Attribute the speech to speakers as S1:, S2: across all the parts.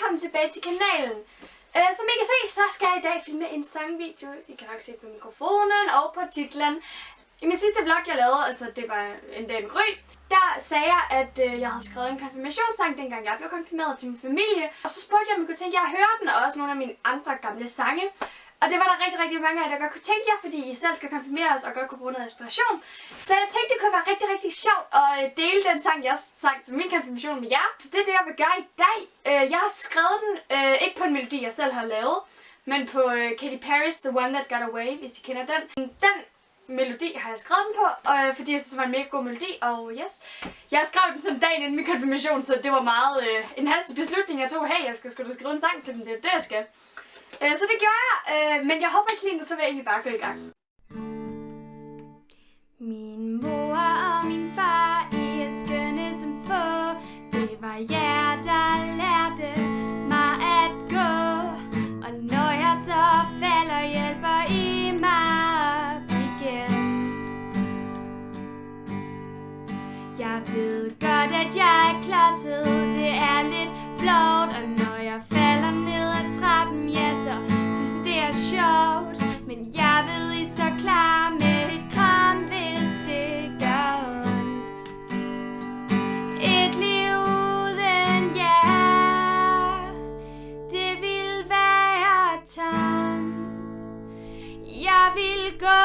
S1: velkommen tilbage til kanalen. Som I kan se, så skal jeg i dag filme en sangvideo. I kan nok se på mikrofonen og på titlen. I min sidste vlog, jeg lavede, altså det var en dag med Gry, der sagde jeg, at jeg havde skrevet en konfirmationssang, dengang jeg blev konfirmeret til min familie. Og så spurgte jeg, om I kunne tænke jer at høre den, og også nogle af mine andre gamle sange. Og det var der rigtig mange af jer, der godt kunne tænke jer, fordi I selv skal konfirmeres og godt kunne bruge noget inspiration. Så jeg tænkte, det kunne være rigtig sjovt at dele den sang, jeg sang til min konfirmation med jer. Så det er det, jeg vil gøre i dag. Jeg har skrevet den, ikke på en melodi, jeg selv har lavet, men på Katy Perry's The One That Got Away, hvis I kender den. Den melodi har jeg skrevet den på, fordi jeg synes, det var en mega god melodi, og yes. Jeg skrev den sådan dagen inden min konfirmation, så det var meget en hastig beslutning, jeg tog. Hey, jeg skal skrive en sang til den, det er det, jeg skal. Så det gjorde jeg, men jeg håber ikke lige, så vil jeg egentlig bare gå i gang. Min mor og min far, I er skønne som få. Det var jer, der lærte mig at gå. Og når jeg så falder, hjælper I mig op igen. Jeg ved godt, at jeg er klodset, det er lidt flovt. Og når jeg falder ned ad trappen, ja, så synes jeg, det er sjovt. Men jeg ved, I står klar med et kram, hvis det gør ondt. Et liv uden jer, det vil være tomt. Jeg vil gå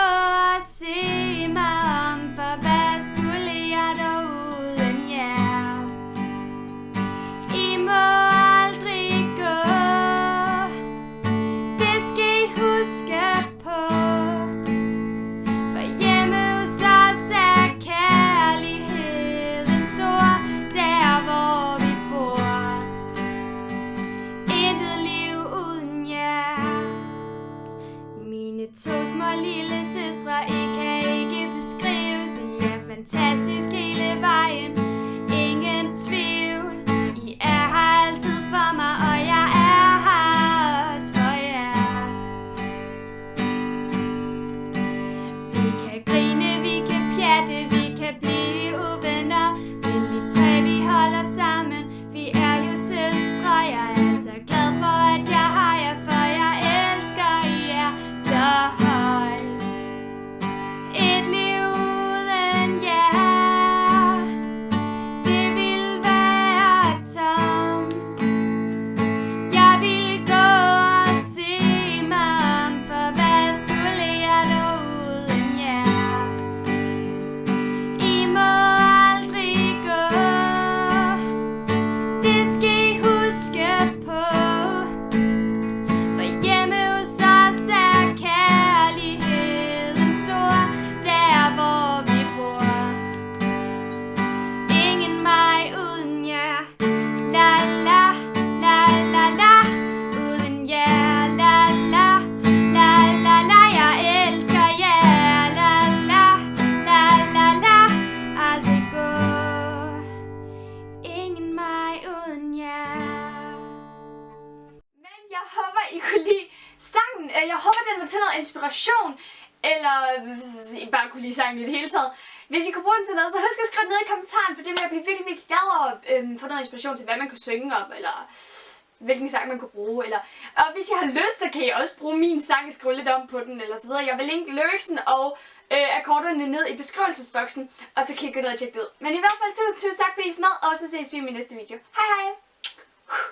S1: og se mig om, for hvad skulle jeg dog uden jer? I må aldrig gå, det skal I huske på. For hjemme hos os er kærligheden stor, der hvor vi bor. Intet liv uden jer. Mine to små lille søstre, I kan ikke beskrives. I er fantastisk hele vejen, ingen tvivl. I er her altid for mig, og jeg er her også for jer. Vi kan grine, vi kan pjatte, vi kan blive uvenner, men vi tre, vi holder sammen. Vi er jo søstre. Jeg er så glad for, at jeg har jer, for jeg elsker jer så højt. Et liv uden jer, det vil være tomt. Jeg vil gå og se mig om, for hvad skulle jeg dog uden jer? I må aldrig gå, det skal I huske på. For hjemme hos os er kærligheden stor, der hvor vi bor. Ingen mig uden jer, la la la la la. Uden jer, la la la la la. Jeg elsker jer, la la la la la. Aldrig gå, ingen mig uden jer. Men jeg håber, I kunne lide sangen. Jeg håber, den var til noget inspiration. Eller I bare kunne lide sangen i det hele taget. Hvis I kunne bruge den til noget, så husk at skrive ned i kommentaren, for det vil jeg blive virkelig glad over at få noget inspiration til, hvad man kunne synge om, eller hvilken sang man kunne bruge. Og hvis I har lyst, så kan I også bruge min sang og skrive lidt om på den, eller så videre. Jeg vil linke lyricsen og akkorderne ned i beskrivelsesboksen, og så kan I gå ned og tjekke det ud. Men i hvert fald tusind tak fordi I så med, og så ses vi i min næste video. Hej hej!